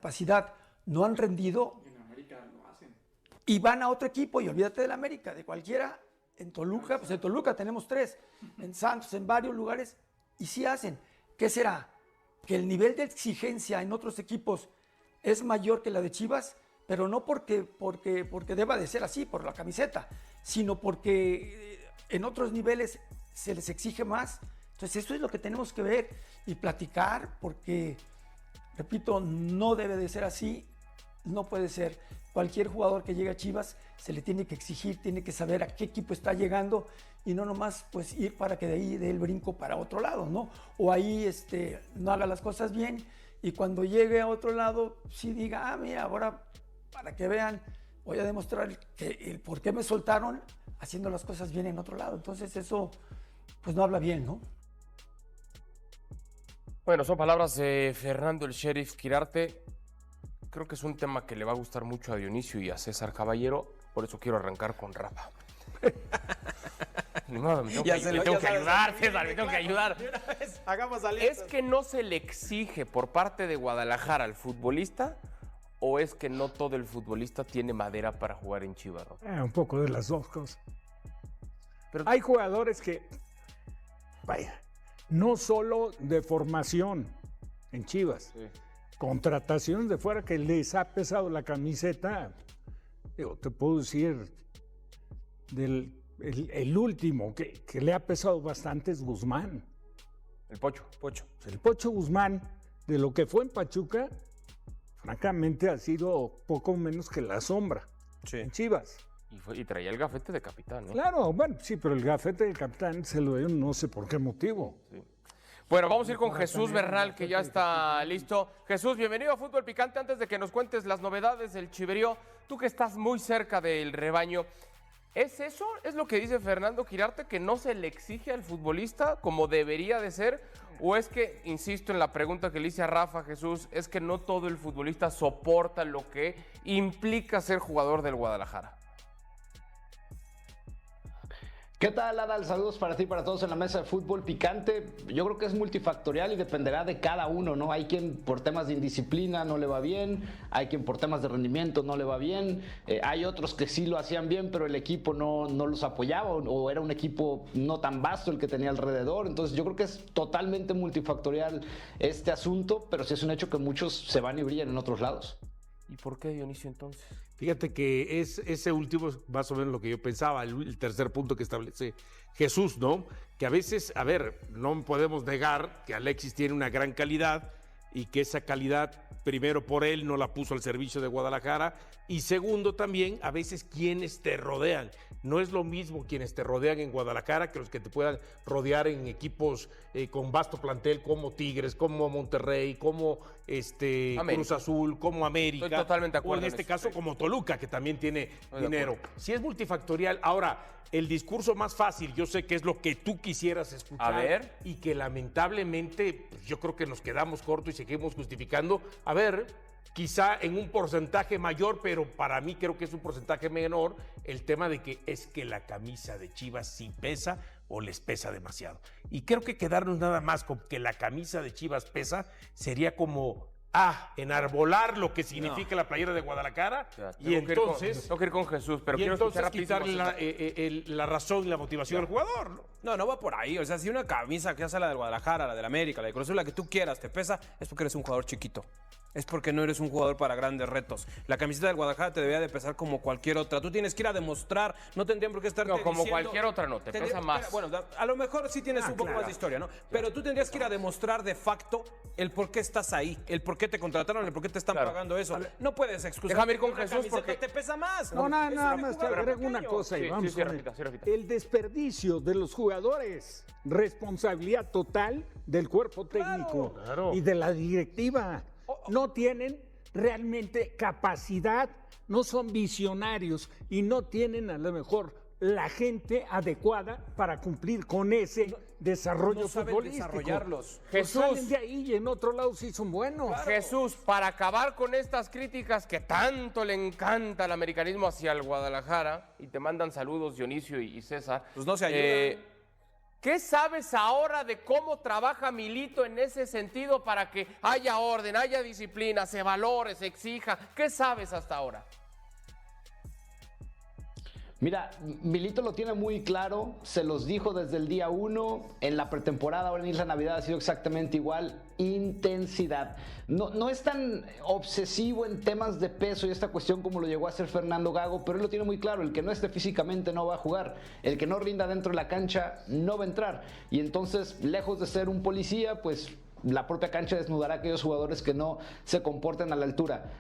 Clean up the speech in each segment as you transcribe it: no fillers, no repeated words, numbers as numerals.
capacidad no han rendido. En América lo hacen. Y van a otro equipo, y olvídate del América, de cualquiera. En Toluca, pues en Toluca tenemos 3, en Santos, en varios lugares, y sí hacen. ¿Qué será? ¿Que el nivel de exigencia en otros equipos es mayor que la de Chivas? Pero no porque deba de ser así, por la camiseta, sino porque en otros niveles se les exige más. Entonces eso es lo que tenemos que ver y platicar, porque, repito, no debe de ser así. No puede ser. Cualquier jugador que llegue a Chivas se le tiene que exigir, tiene que saber a qué equipo está llegando y no nomás pues ir para que de ahí dé el brinco para otro lado, ¿no? O ahí no haga las cosas bien y cuando llegue a otro lado sí diga, mira, ahora para que vean, voy a demostrar el por qué me soltaron haciendo las cosas bien en otro lado. Entonces eso pues no habla bien, ¿no? Bueno, son palabras de Fernando el Sheriff Quirarte. Creo que es un tema que le va a gustar mucho a Dionisio y a César Caballero, por eso quiero arrancar con Rafa. Ni modo, me tengo que ayudar, César, me tengo que ayudar. Hagamos alianzas. ¿Es que no se le exige por parte de Guadalajara al futbolista o es que no todo el futbolista tiene madera para jugar en Chivas? Un poco de las dos cosas. Pero hay jugadores que, vaya, no solo de formación en Chivas, sí, contrataciones de fuera que les ha pesado la camiseta. Digo, te puedo decir, el último que le ha pesado bastante es Guzmán. El Pocho. El Pocho Guzmán, de lo que fue en Pachuca, francamente ha sido poco menos que la sombra en Chivas. Y traía el gafete de capitán, ¿no? Claro, bueno, sí, pero el gafete de capitán se lo dio no sé por qué motivo. Sí. Bueno, vamos a ir con Jesús Bernal, que ya está listo. Jesús, bienvenido a Fútbol Picante. Antes de que nos cuentes las novedades del Chiverío, tú que estás muy cerca del rebaño, ¿es eso? ¿Es lo que dice Fernando Quirarte, que no se le exige al futbolista como debería de ser? ¿O es que, insisto en la pregunta que le hice a Rafa, Jesús, es que no todo el futbolista soporta lo que implica ser jugador del Guadalajara? ¿Qué tal, Adal? Saludos para ti y para todos en la mesa de Fútbol Picante. Yo creo que es multifactorial y dependerá de cada uno, ¿no? Hay quien por temas de indisciplina no le va bien, hay quien por temas de rendimiento no le va bien, hay otros que sí lo hacían bien, pero el equipo no los apoyaba o era un equipo no tan vasto el que tenía alrededor. Entonces yo creo que es totalmente multifactorial este asunto, pero sí es un hecho que muchos se van y brillan en otros lados. ¿Y por qué, Dionisio, entonces? Fíjate que es ese último es más o menos lo que yo pensaba, el tercer punto que establece Jesús, ¿no? Que a veces, a ver, no podemos negar que Alexis tiene una gran calidad y que esa calidad, primero por él, no la puso al servicio de Guadalajara, y segundo también, a veces quienes te rodean. No es lo mismo quienes te rodean en Guadalajara que los que te puedan rodear en equipos con vasto plantel como Tigres, como Monterrey, como Cruz Azul, como América. Estoy totalmente de acuerdo. O en este caso como Toluca, que también tiene dinero. Si es multifactorial. Ahora, el discurso más fácil, yo sé que es lo que tú quisieras escuchar. A ver. Y que lamentablemente, pues, yo creo que nos quedamos cortos y seguimos justificando. A ver, quizá en un porcentaje mayor, pero para mí creo que es un porcentaje menor, el tema de que es que la camisa de Chivas sí pesa o les pesa demasiado. Y creo que quedarnos nada más con que la camisa de Chivas pesa sería como enarbolar lo que significa la playera de Guadalajara. Y entonces tengo que ir con Jesús, pero y quiero entonces escuchar quitarle la razón y la motivación al jugador, ¿no? No va por ahí. O sea, si una camisa, que ya sea la del Guadalajara, la del América, la de Cruz Azul, la que tú quieras, te pesa, es porque eres un jugador chiquito. Es porque no eres un jugador para grandes retos. La camiseta del Guadalajara te debería de pesar como cualquier otra. Tú tienes que ir a demostrar, no tendrían por qué estar No, como cualquier otra no, te pesa más. Bueno, a lo mejor sí tienes un poco más de historia, ¿no? Pero tú tendrías que ir a demostrar de facto el por qué estás ahí, el por qué te contrataron, el por qué te están pagando eso. No puedes excusar. Déjame ir con Jesús porque te pesa más. No, nada más te agrego una cosa y vamos con Rafita. el desperdicio de los jugadores. Responsabilidad total del cuerpo técnico y de la directiva. No tienen realmente capacidad, no son visionarios y no tienen a lo mejor la gente adecuada para cumplir con ese desarrollo futbolístico. Desarrollarlos. Jesús, salen de ahí y en otro lado sí son buenos. Claro. Jesús, para acabar con estas críticas que tanto le encanta al americanismo hacia el Guadalajara, y te mandan saludos Dionisio y César. Pues no se ayudan. ¿Qué sabes ahora de cómo trabaja Milito en ese sentido para que haya orden, haya disciplina, se valore, se exija? ¿Qué sabes hasta ahora? Mira, Milito lo tiene muy claro, se los dijo desde el día 1, en la pretemporada, ahora en Isla Navidad ha sido exactamente igual, intensidad. No es tan obsesivo en temas de peso y esta cuestión como lo llegó a hacer Fernando Gago, pero él lo tiene muy claro, el que no esté físicamente no va a jugar, el que no rinda dentro de la cancha no va a entrar, y entonces, lejos de ser un policía, pues la propia cancha desnudará a aquellos jugadores que no se comporten a la altura.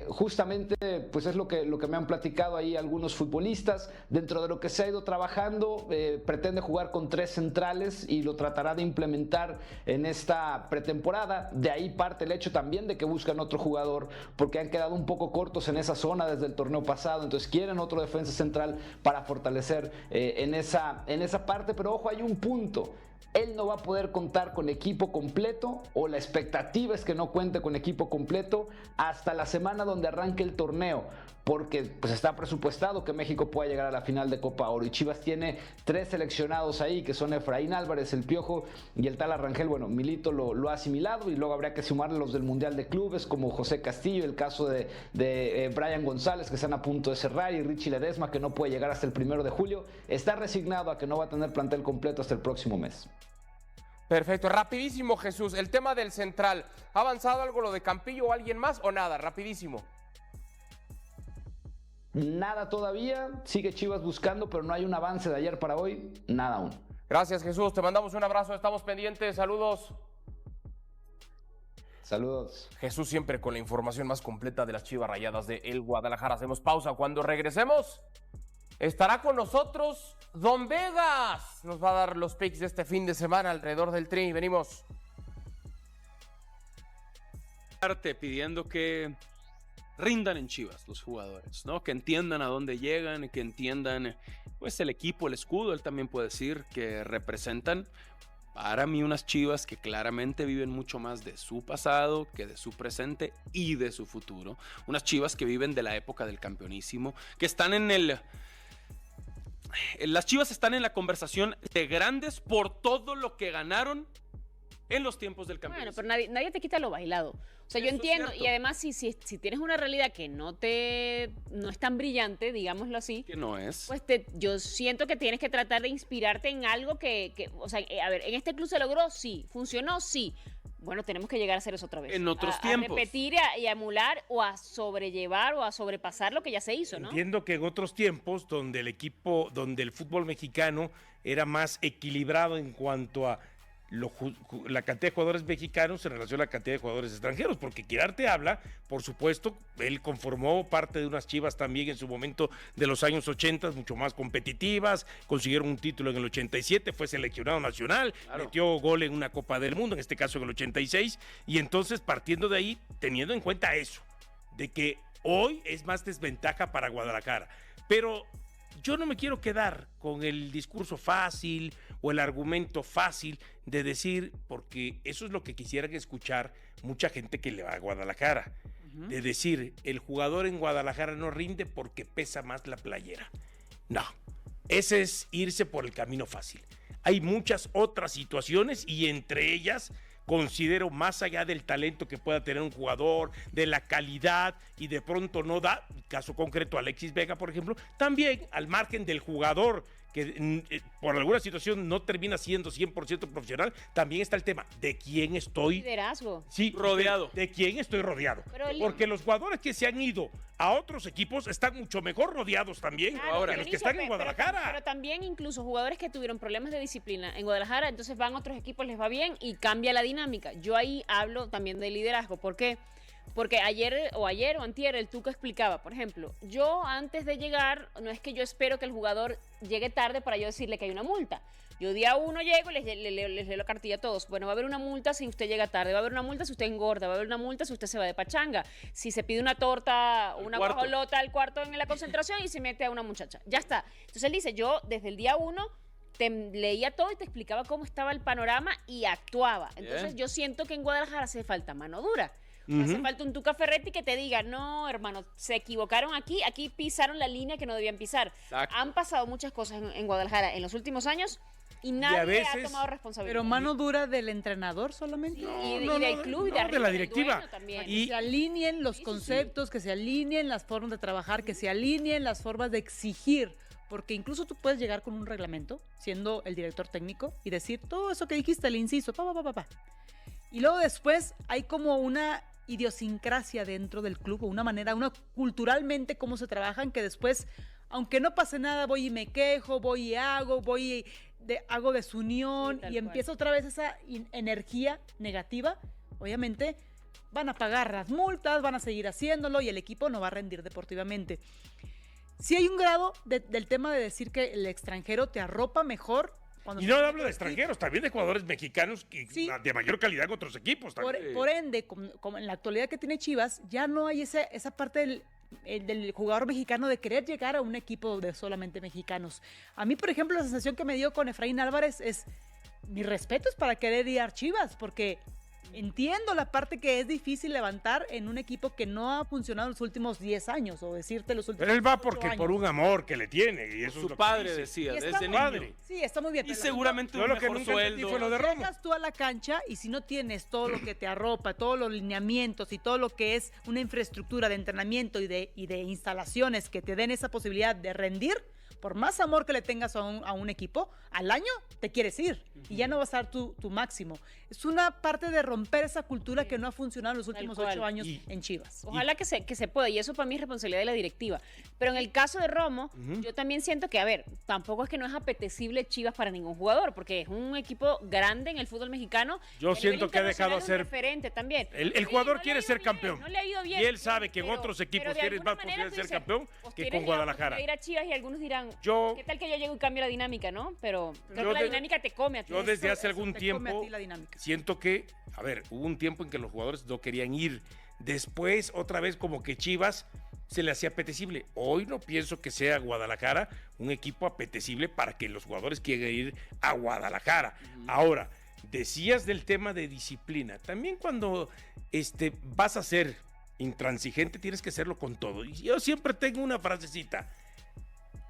Justamente, pues es lo que me han platicado ahí algunos futbolistas. Dentro de lo que se ha ido trabajando, pretende jugar con 3 centrales y lo tratará de implementar en esta pretemporada. De ahí parte el hecho también de que buscan otro jugador, porque han quedado un poco cortos en esa zona desde el torneo pasado. Entonces quieren otro defensa central para fortalecer en esa parte. Pero ojo, hay un punto. Él no va a poder contar con equipo completo, o la expectativa es que no cuente con equipo completo hasta la semana donde arranque el torneo, porque pues está presupuestado que México pueda llegar a la final de Copa Oro, y Chivas tiene 3 seleccionados ahí, que son Efraín Álvarez, el Piojo y el Tala Rangel. Bueno, Milito lo ha asimilado, y luego habría que sumarle los del Mundial de Clubes, como José Castillo, el caso de Brian González, que están a punto de cerrar, y Richie Ledesma, que no puede llegar hasta el 1 de julio. Está resignado a que no va a tener plantel completo hasta el próximo mes. Perfecto, rapidísimo, Jesús, el tema del central, ¿ha avanzado algo lo de Campillo o alguien más o nada? Rapidísimo. Nada todavía, sigue Chivas buscando, pero no hay un avance de ayer para hoy, nada aún. Gracias, Jesús, te mandamos un abrazo, estamos pendientes, saludos. Saludos. Jesús siempre con la información más completa de las Chivas Rayadas de El Guadalajara. Hacemos pausa, cuando regresemos estará con nosotros Don Vegas. Nos va a dar los picks de este fin de semana alrededor del Tri. Venimos. Pidiendo que rindan en Chivas los jugadores, ¿no? Que entiendan a dónde llegan, que entiendan pues el equipo, el escudo, él también puede decir que representan para mí unas Chivas que claramente viven mucho más de su pasado que de su presente y de su futuro. Unas Chivas que viven de la época del campeonísimo, que están las Chivas están en la conversación de grandes por todo lo que ganaron en los tiempos del campeonato. Bueno, pero nadie te quita lo bailado. O sea, yo entiendo, y además si tienes una realidad que no es tan brillante, digámoslo así. Que no es. Pues yo siento que tienes que tratar de inspirarte en algo o sea, a ver, en este club se logró, sí. Funcionó, sí. Bueno, tenemos que llegar a hacer eso otra vez. En otros tiempos. A repetir y a emular o a sobrellevar o a sobrepasar lo que ya se hizo, ¿no? Entiendo que en otros tiempos donde el fútbol mexicano era más equilibrado en cuanto a la cantidad de jugadores mexicanos en relación a la cantidad de jugadores extranjeros, porque Quirarte habla, por supuesto, él conformó parte de unas Chivas también en su momento de los años 80, mucho más competitivas, consiguieron un título en el 87, fue seleccionado nacional, claro, metió gol en una Copa del Mundo, en este caso en el 86, y entonces partiendo de ahí, teniendo en cuenta eso, de que hoy es más desventaja para Guadalajara, pero yo no me quiero quedar con el discurso fácil o el argumento fácil de decir, porque eso es lo que quisieran escuchar mucha gente que le va a Guadalajara, de decir, el jugador en Guadalajara no rinde porque pesa más la playera. No, ese es irse por el camino fácil. Hay muchas otras situaciones y entre ellas considero, más allá del talento que pueda tener un jugador, de la calidad y de pronto no da, caso concreto Alexis Vega, por ejemplo, también al margen del jugador que por alguna situación no termina siendo 100% profesional, también está el tema de quién estoy. Liderazgo. Sí, rodeado. De quién estoy rodeado. Porque los jugadores que se han ido a otros equipos están mucho mejor rodeados también, claro, ahora que los que están en Guadalajara. Pero también incluso jugadores que tuvieron problemas de disciplina en Guadalajara, entonces van a otros equipos, les va bien y cambia la dinámica. Yo ahí hablo también de liderazgo. ¿Por qué? Porque ayer o antier el Tuca explicaba, por ejemplo, yo antes de llegar, no es que yo espero que el jugador llegue tarde para yo decirle que hay una multa. Yo día 1 llego y les leo la cartilla a todos. Bueno, va a haber una multa si usted llega tarde, va a haber una multa si usted engorda, va a haber una multa si usted se va de pachanga, si se pide una torta, una guajolota al cuarto en la concentración y se mete a una muchacha. Ya está. Entonces él dice, yo desde el día 1 te leía todo y te explicaba cómo estaba el panorama y actuaba. Entonces yo siento que en Guadalajara hace falta mano dura. Hace falta un Tuca Ferretti que te diga, no, hermano, se equivocaron aquí pisaron la línea que no debían pisar. Exacto. Han pasado muchas cosas en Guadalajara en los últimos años Y nadie a veces- ha tomado responsabilidad. Pero mano dura del entrenador solamente. y del club y de arriba, de la del directiva. dueño también. Que se alineen los conceptos, que se alineen las formas de trabajar, que se alineen las formas de exigir. Porque incluso tú puedes llegar con un reglamento, siendo el director técnico, y decir todo eso que dijiste, el inciso, pa. Y luego después hay como una idiosincrasia dentro del club, o una manera, culturalmente cómo se trabajan, que después, aunque no pase nada, voy y me quejo, voy y hago desunión, Sí, tal y cual. empieza otra vez esa energía negativa. Obviamente van a pagar las multas, van a seguir haciéndolo y el equipo no va a rendir deportivamente. Sí hay un grado del tema de decir que el extranjero te arropa mejor. Y no hablo de extranjeros, también de jugadores mexicanos Sí. de mayor calidad que otros equipos. También. Por ende, como en la actualidad que tiene Chivas, ya no hay esa parte del jugador mexicano de querer llegar a un equipo de solamente mexicanos. A mí, por ejemplo, la sensación que me dio con Efraín Álvarez es, mi respeto es para querer ir a Chivas, porque entiendo la parte que es difícil levantar en un equipo que no ha funcionado en los últimos 10 años, o decirte los últimos Pero él va 8 porque años. por un amor que le tiene. Y eso es Su lo que padre dice. decía, Y está desde muy niño. bien. Sí, está muy bien. Y pero seguramente Yo un lo que mejor nunca entendí sueldo. fue lo de Romo. llegas tú a la cancha y si no tienes todo lo que te arropa, todos los lineamientos y todo lo que es una infraestructura de entrenamiento y de instalaciones que te den esa posibilidad de rendir, por más amor que le tengas a un equipo, al año te quieres ir y ya no vas a dar tu máximo. Es una parte de romper esa cultura que no ha funcionado en los últimos cual. 8 años Y- en Chivas. Ojalá que se pueda, y eso para mí es responsabilidad de la directiva. Pero en el caso de Romo, yo también siento que, a ver, tampoco es que no es apetecible Chivas para ningún jugador, porque es un equipo grande en el fútbol mexicano. Yo y a nivel siento que ha dejado internacional es un hacer- referente también. El Sí, jugador no le quiere ha ido ser bien, campeón. no le ha ido bien, Y él sabe que en pero- otros equipos pero de tienes alguna más manera posibilidad de tú ser dices, campeón pues que tienes con la Guadalajara. oportunidad de ir a Chivas y algunos dirán, Yo- ¿qué tal que yo llego y cambio la dinámica, no? Pero creo Yo que la de- dinámica te come a ti. Yo desde hace Eso algún te come a tiempo ti la dinámica. siento que, a ver, hubo un tiempo en que los jugadores no querían ir. Después, otra vez, como que Chivas se le hacía apetecible. Hoy no pienso que sea Guadalajara un equipo apetecible para que los jugadores quieran ir a Guadalajara. Ahora, decías del tema de disciplina. También cuando vas a ser intransigente, tienes que hacerlo con todo. Y yo siempre tengo una frasecita.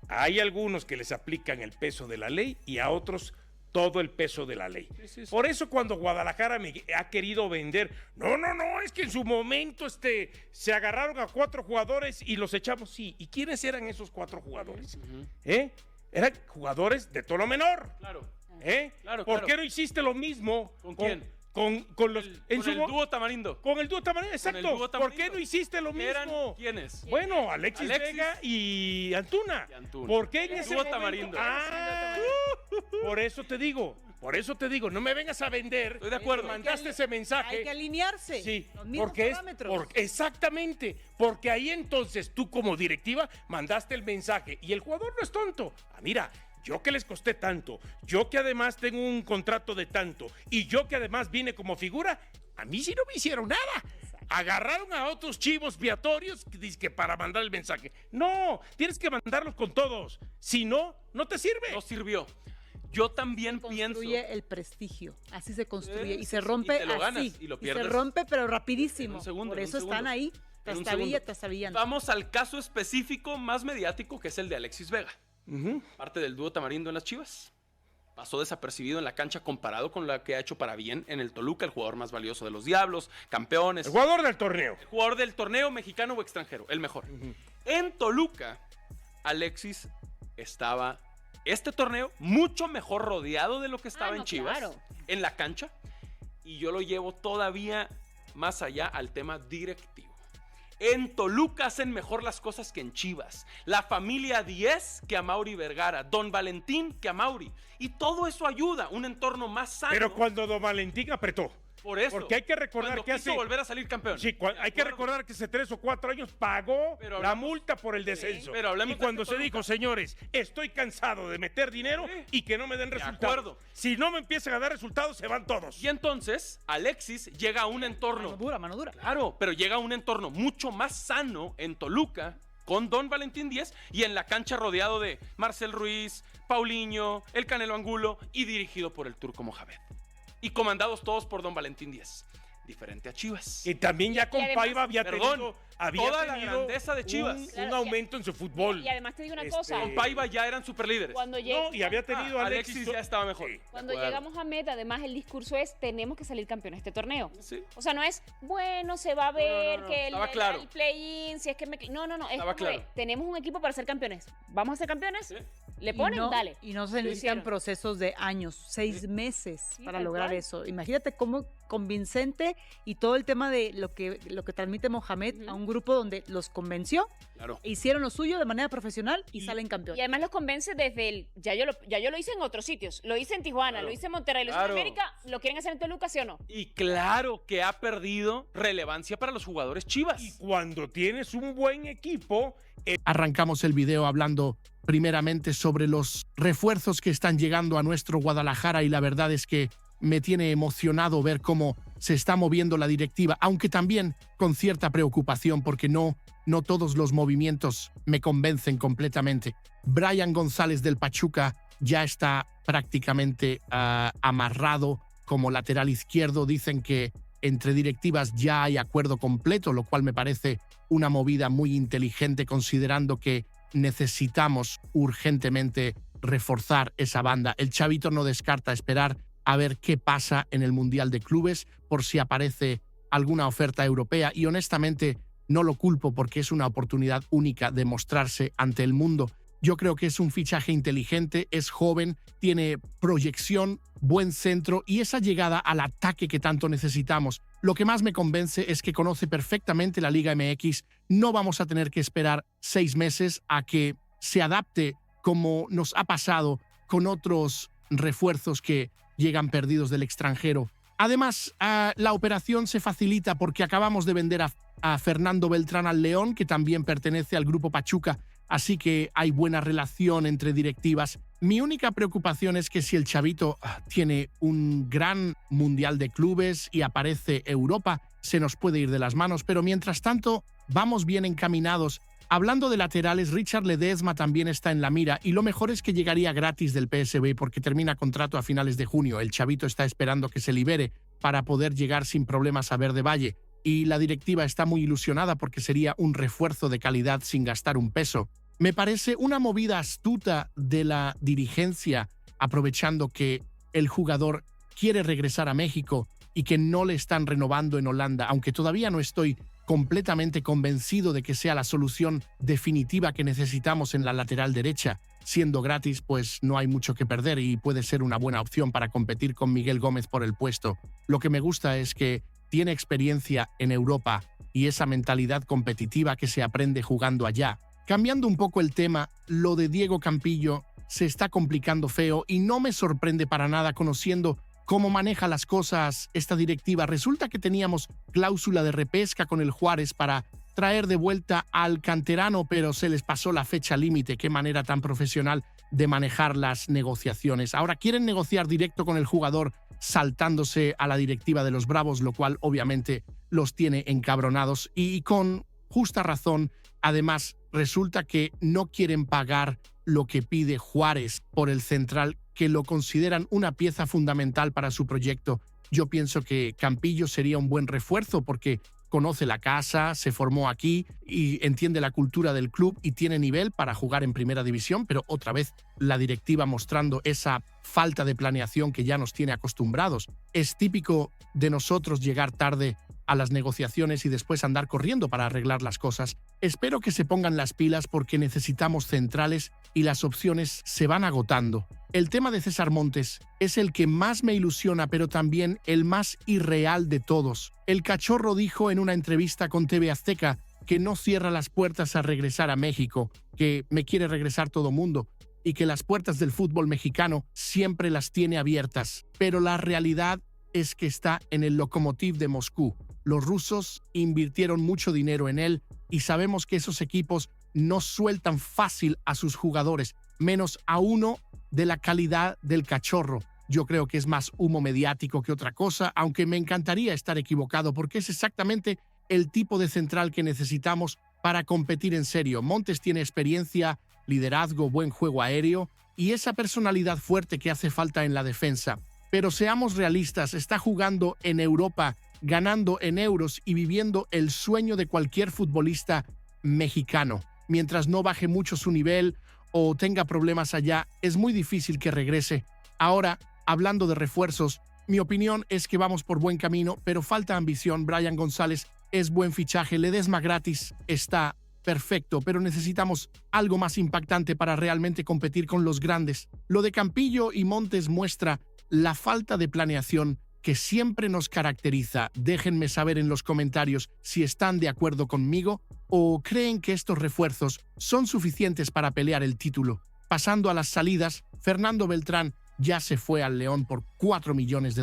Hay algunos que les aplican el peso de la ley y a otros todo el peso de la ley. Por eso cuando Guadalajara me ha querido vender, no, es que en su momento se agarraron a 4 jugadores y los echamos. Sí, ¿y quiénes eran esos 4 jugadores? Eran jugadores de tono menor. Claro. ¿Por claro. qué no hiciste lo mismo? ¿Con quién? Con los Con el dúo Tamarindo. Con el dúo Tamarindo, exacto. dúo ¿Por qué Tamarindo. no hiciste lo ¿Eran mismo? quiénes? Bueno, Alexis Vega y Antuna. ¿Por qué en El ese dúo momento? Tamarindo. Por eso te digo, no me vengas a vender. Estoy de acuerdo. que mandaste ese mensaje. Hay que alinearse. Sí, Los mismos porque parámetros. exactamente, porque ahí entonces tú como directiva mandaste el mensaje y el jugador no es tonto. Mira, yo que les costé tanto, yo que además tengo un contrato de tanto y yo que además vine como figura, a mí sí no me hicieron nada. Agarraron a otros chivos expiatorios que para mandar el mensaje. No, tienes que mandarlos con todos. Si no, no te sirve. No sirvió. Yo también pienso. Construye el prestigio, así se construye Sí, y se sí, rompe y te lo ganas así. y lo se pierdes rompe pero rapidísimo. en un segundo, Por en un eso están segundo. ahí, En un segundo. trastabillando. Vamos al caso específico más mediático que es el de Alexis Vega. Parte del dúo Tamarindo en las Chivas. Pasó desapercibido en la cancha comparado con la que ha hecho para bien en el Toluca, el jugador más valioso de los Diablos, campeones. El jugador del torneo. El jugador del torneo mexicano o extranjero, el mejor. En Toluca, Alexis estaba este torneo mucho mejor rodeado de lo que estaba no, en Chivas, claro. en la cancha, y yo lo llevo todavía más allá al tema directivo. En Toluca hacen mejor las cosas que en Chivas. La familia 10 que a Mauri Vergara, Don Valentín que a Mauri. Y todo eso ayuda, un entorno más sano. Pero cuando Don Valentín apretó. Por eso. Porque hay que recordar cuando que quiso hace. volver a salir campeón. Sí, hay que recordar que hace 3 o 4 años pagó Pero la hablamos- multa por el descenso. pero hablemos y de cuando este se dijo, señores, estoy cansado de meter dinero Sí. y que no me den De resultados. acuerdo. Si no me empiezan a dar resultados, se van todos. Y entonces, Alexis llega a un entorno. Mano dura. Claro, pero llega a un entorno mucho más sano en Toluca con Don Valentín Díez y en la cancha rodeado de Marcel Ruiz, Paulinho, el Canelo Angulo y dirigido por el Turco Mohamed. Y comandados todos por Don Valentín Díez. diferente a Chivas. Y también ya con además- Paiva había Perdón, tenido toda la grandeza de Chivas. Claro, un aumento en su fútbol. Y además te digo una cosa. Con Paiva ya eran superlíderes. Cuando No, y había tenido a Alexis ya estaba mejor. Sí. Cuando De acuerdo. llegamos a meta, además el discurso es tenemos que salir campeones de este torneo. Sí. O sea, no es, bueno, se va a ver no, que estaba claro. el play-in, si es que no, es Estaba como de, claro. tenemos un equipo para ser campeones. ¿Vamos a ser campeones? Sí. Le ponen, y no, dale. Y no se Lo necesitan hicieron. procesos de años, 6 meses Sí, para tal lograr cual. eso. Imagínate cómo convincente y todo el tema de lo que transmite Mohamed Ujú. a un grupo donde los convenció, Claro. hicieron lo suyo de manera profesional y salen Y campeones. además los convence desde el, ya yo lo hice en otros sitios, lo hice en Tijuana, Claro. lo hice en Monterrey, lo hice Claro. en América, ¿lo quieren hacer en Toluca, sí o no? Y claro que ha perdido relevancia para los jugadores Chivas. Y cuando tienes un buen equipo, Arrancamos el video hablando primeramente sobre los refuerzos que están llegando a nuestro Guadalajara y la verdad es que me tiene emocionado ver cómo se está moviendo la directiva, aunque también con cierta preocupación porque no todos los movimientos me convencen completamente. Brian González del Pachuca ya está prácticamente amarrado como lateral izquierdo. Dicen que entre directivas ya hay acuerdo completo, lo cual me parece una movida muy inteligente considerando que necesitamos urgentemente reforzar esa banda. El chavito no descarta esperar a ver qué pasa en el Mundial de Clubes por si aparece alguna oferta europea y honestamente no lo culpo porque es una oportunidad única de mostrarse ante el mundo. Yo creo que es un fichaje inteligente, es joven, tiene proyección, buen centro y esa llegada al ataque que tanto necesitamos. Lo que más me convence es que conoce perfectamente la Liga MX. No vamos a tener que esperar 6 meses a que se adapte como nos ha pasado con otros refuerzos que llegan perdidos del extranjero. Además, la operación se facilita porque acabamos de vender a Fernando Beltrán al León, que también pertenece al Grupo Pachuca, así que hay buena relación entre directivas. Mi única preocupación es que si el chavito tiene un gran Mundial de Clubes y aparece Europa, se nos puede ir de las manos, pero mientras tanto, vamos bien encaminados. Hablando de laterales, Richard Ledesma también está en la mira y lo mejor es que llegaría gratis del PSV porque termina contrato a finales de junio. El chavito está esperando que se libere para poder llegar sin problemas a Verde Valle y la directiva está muy ilusionada porque sería un refuerzo de calidad sin gastar un peso. Me parece una movida astuta de la dirigencia aprovechando que el jugador quiere regresar a México y que no le están renovando en Holanda, aunque todavía no estoy completamente convencido de que sea la solución definitiva que necesitamos en la lateral derecha. Siendo gratis, pues no hay mucho que perder y puede ser una buena opción para competir con Miguel Gómez por el puesto. Lo que me gusta es que tiene experiencia en Europa y esa mentalidad competitiva que se aprende jugando allá. Cambiando un poco el tema, lo de Diego Campillo se está complicando feo y no me sorprende para nada conociendo cómo maneja las cosas esta directiva. Resulta que teníamos cláusula de repesca con el Juárez para traer de vuelta al canterano, pero se les pasó la fecha límite. Qué manera tan profesional de manejar las negociaciones. Ahora quieren negociar directo con el jugador saltándose a la directiva de los Bravos, lo cual obviamente los tiene encabronados y con justa razón. Además, resulta que no quieren pagar lo que pide Juárez por el central, que lo consideran una pieza fundamental para su proyecto. Yo pienso que Campillo sería un buen refuerzo porque conoce la casa, se formó aquí y entiende la cultura del club y tiene nivel para jugar en primera división, pero otra vez la directiva mostrando esa falta de planeación que ya nos tiene acostumbrados. Es típico de nosotros llegar tarde a las negociaciones y después andar corriendo para arreglar las cosas. Espero que se pongan las pilas porque necesitamos centrales y las opciones se van agotando. El tema de César Montes es el que más me ilusiona, pero también el más irreal de todos. El Cachorro dijo en una entrevista con TV Azteca que no cierra las puertas a regresar a México, que me quiere regresar todo mundo y que las puertas del fútbol mexicano siempre las tiene abiertas. Pero la realidad es que está en el Lokomotiv de Moscú. Los rusos invirtieron mucho dinero en él y sabemos que esos equipos no sueltan fácil a sus jugadores, menos a uno de la calidad del Cachorro. Yo creo que es más humo mediático que otra cosa, aunque me encantaría estar equivocado porque es exactamente el tipo de central que necesitamos para competir en serio. Montes tiene experiencia, liderazgo, buen juego aéreo y esa personalidad fuerte que hace falta en la defensa. Pero seamos realistas, está jugando en Europa ganando en euros y viviendo el sueño de cualquier futbolista mexicano. Mientras no baje mucho su nivel o tenga problemas allá, es muy difícil que regrese. Ahora, hablando de refuerzos, mi opinión es que vamos por buen camino, pero falta ambición. Brian González es buen fichaje, Ledesma gratis está perfecto, pero necesitamos algo más impactante para realmente competir con los grandes. Lo de Campillo y Montes muestra la falta de planeación que siempre nos caracteriza. Déjenme saber en los comentarios si están de acuerdo conmigo o creen que estos refuerzos son suficientes para pelear el título. Pasando a las salidas, Fernando Beltrán ya se fue al León por $4 millones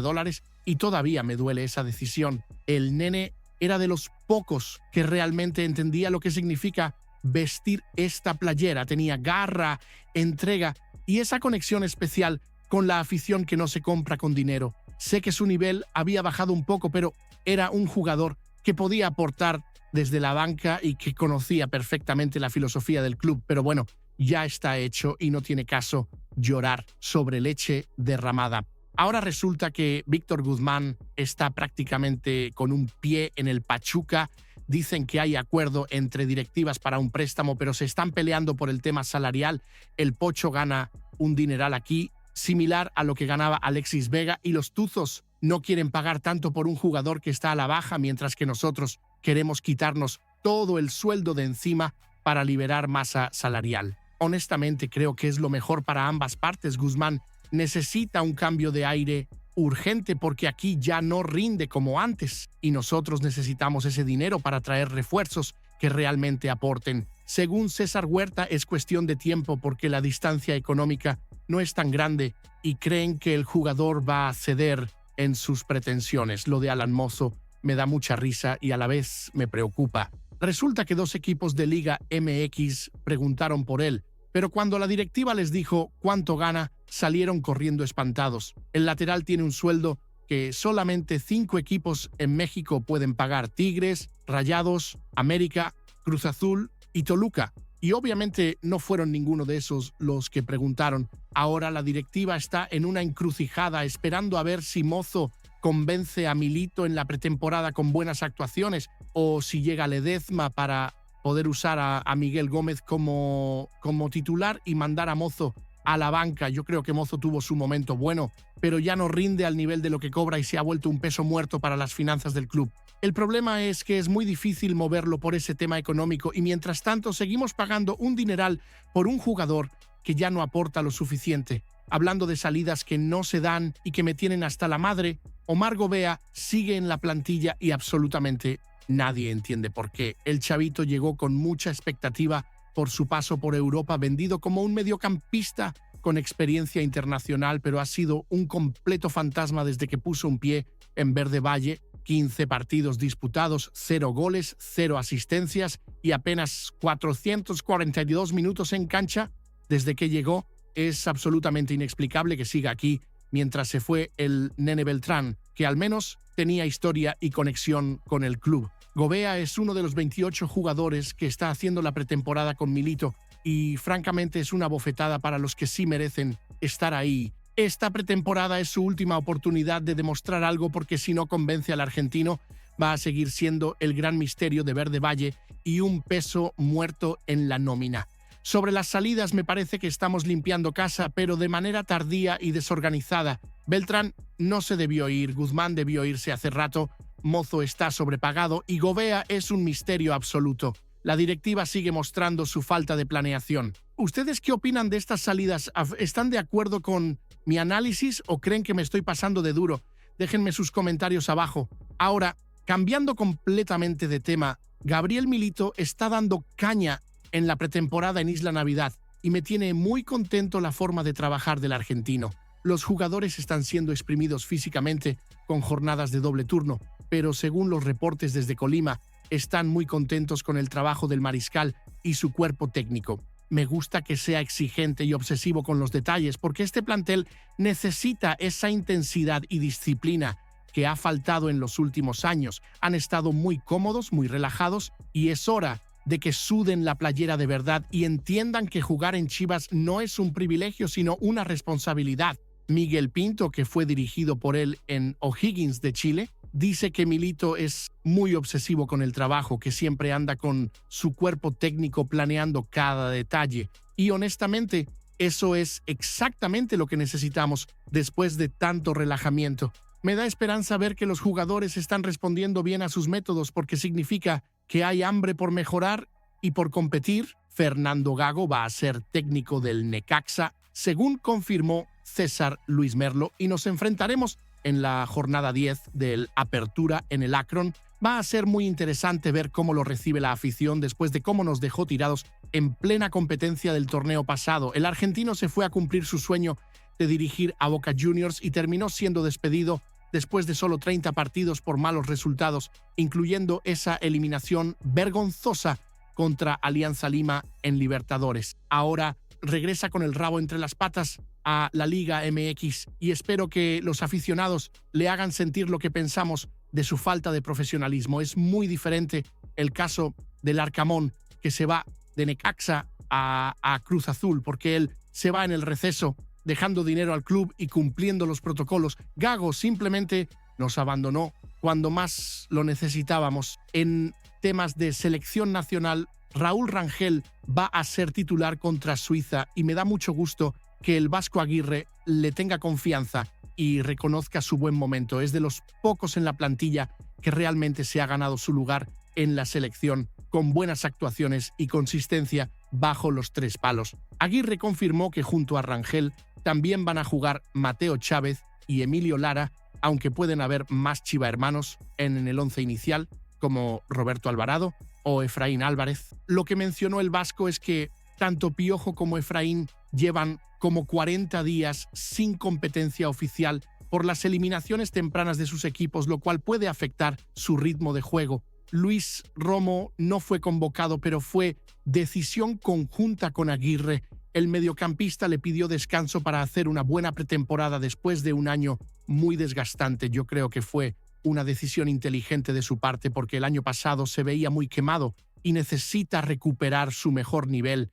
y todavía me duele esa decisión. El nene era de los pocos que realmente entendía lo que significa vestir esta playera. Tenía garra, entrega y esa conexión especial con la afición que no se compra con dinero. Sé que su nivel había bajado un poco, pero era un jugador que podía aportar desde la banca y que conocía perfectamente la filosofía del club. Pero bueno, ya está hecho y no tiene caso llorar sobre leche derramada. Ahora resulta que Víctor Guzmán está prácticamente con un pie en el Pachuca. Dicen que hay acuerdo entre directivas para un préstamo, pero se están peleando por el tema salarial. El Pocho gana un dineral aquí, similar a lo que ganaba Alexis Vega, y los Tuzos no quieren pagar tanto por un jugador que está a la baja, mientras que nosotros queremos quitarnos todo el sueldo de encima para liberar masa salarial. Honestamente, creo que es lo mejor para ambas partes. Guzmán necesita un cambio de aire urgente porque aquí ya no rinde como antes y nosotros necesitamos ese dinero para traer refuerzos que realmente aporten. Según César Huerta, es cuestión de tiempo porque la distancia económica no es tan grande y creen que el jugador va a ceder en sus pretensiones. Lo de Alan Mozo me da mucha risa y a la vez me preocupa. Resulta que 2 equipos de Liga MX preguntaron por él, pero cuando la directiva les dijo cuánto gana, salieron corriendo espantados. El lateral tiene un sueldo que solamente 5 equipos en México pueden pagar: Tigres, Rayados, América, Cruz Azul y Toluca. Y obviamente no fueron ninguno de esos los que preguntaron. Ahora la directiva está en una encrucijada esperando a ver si Mozo convence a Milito en la pretemporada con buenas actuaciones o si llega Ledesma para poder usar a Miguel Gómez como titular y mandar a Mozo a la banca. Yo creo que Mozo tuvo su momento bueno, pero ya no rinde al nivel de lo que cobra y se ha vuelto un peso muerto para las finanzas del club. El problema es que es muy difícil moverlo por ese tema económico y mientras tanto seguimos pagando un dineral por un jugador que ya no aporta lo suficiente. Hablando de salidas que no se dan y que me tienen hasta la madre, Omar Gobea sigue en la plantilla y absolutamente nadie entiende por qué. El chavito llegó con mucha expectativa por su paso por Europa, vendido como un mediocampista con experiencia internacional, pero ha sido un completo fantasma desde que puso un pie en Verde Valle. 15 partidos disputados, 0 goles, 0 asistencias y apenas 442 minutos en cancha desde que llegó. Es absolutamente inexplicable que siga aquí mientras se fue el Nene Beltrán, que al menos tenía historia y conexión con el club. Gobea es uno de los 28 jugadores que está haciendo la pretemporada con Milito y francamente es una bofetada para los que sí merecen estar ahí. Esta pretemporada es su última oportunidad de demostrar algo porque si no convence al argentino va a seguir siendo el gran misterio de Verde Valle y un peso muerto en la nómina. Sobre las salidas me parece que estamos limpiando casa, pero de manera tardía y desorganizada. Beltrán no se debió ir, Guzmán debió irse hace rato, Mozo está sobrepagado y Gobea es un misterio absoluto. La directiva sigue mostrando su falta de planeación. ¿Ustedes qué opinan de estas salidas? ¿Están de acuerdo con mi análisis o creen que me estoy pasando de duro? Déjenme sus comentarios abajo. Ahora, cambiando completamente de tema, Gabriel Milito está dando caña en la pretemporada en Isla Navidad y me tiene muy contento la forma de trabajar del argentino. Los jugadores están siendo exprimidos físicamente con jornadas de doble turno, pero según los reportes desde Colima, están muy contentos con el trabajo del mariscal y su cuerpo técnico. Me gusta que sea exigente y obsesivo con los detalles porque este plantel necesita esa intensidad y disciplina que ha faltado en los últimos años. Han estado muy cómodos, muy relajados y es hora de que suden la playera de verdad y entiendan que jugar en Chivas no es un privilegio, sino una responsabilidad. Miguel Pinto, que fue dirigido por él en O'Higgins de Chile, Dice que Milito es muy obsesivo con el trabajo, que siempre anda con su cuerpo técnico planeando cada detalle. Y honestamente, eso es exactamente lo que necesitamos después de tanto relajamiento. Me da esperanza ver que los jugadores están respondiendo bien a sus métodos porque significa que hay hambre por mejorar y por competir. Fernando Gago va a ser técnico del Necaxa, según confirmó César Luis Merlo, y nos enfrentaremos en la jornada 10 del Apertura en el Akron. Va a ser muy interesante ver cómo lo recibe la afición después de cómo nos dejó tirados en plena competencia del torneo pasado. El argentino se fue a cumplir su sueño de dirigir a Boca Juniors y terminó siendo despedido después de solo 30 partidos por malos resultados, incluyendo esa eliminación vergonzosa contra Alianza Lima en Libertadores. Ahora regresa con el rabo entre las patas a la Liga MX y espero que los aficionados le hagan sentir lo que pensamos de su falta de profesionalismo. Es muy diferente el caso del Arcamón, que se va de Necaxa a Cruz Azul, porque él se va en el receso dejando dinero al club y cumpliendo los protocolos. Gago simplemente nos abandonó cuando más lo necesitábamos. En temas de selección nacional, Raúl Rangel va a ser titular contra Suiza y me da mucho gusto que el Vasco Aguirre le tenga confianza y reconozca su buen momento. Es de los pocos en la plantilla que realmente se ha ganado su lugar en la selección con buenas actuaciones y consistencia bajo los 3 palos. Aguirre confirmó que junto a Rangel también van a jugar Mateo Chávez y Emilio Lara, aunque pueden haber más chivahermanos en el 11 inicial, como Roberto Alvarado o Efraín Álvarez. Lo que mencionó el vasco es que tanto Piojo como Efraín llevan como 40 días sin competencia oficial por las eliminaciones tempranas de sus equipos, lo cual puede afectar su ritmo de juego. Luis Romo no fue convocado, pero fue decisión conjunta con Aguirre. El mediocampista le pidió descanso para hacer una buena pretemporada después de un año muy desgastante. Yo creo que fue una decisión inteligente de su parte porque el año pasado se veía muy quemado y necesita recuperar su mejor nivel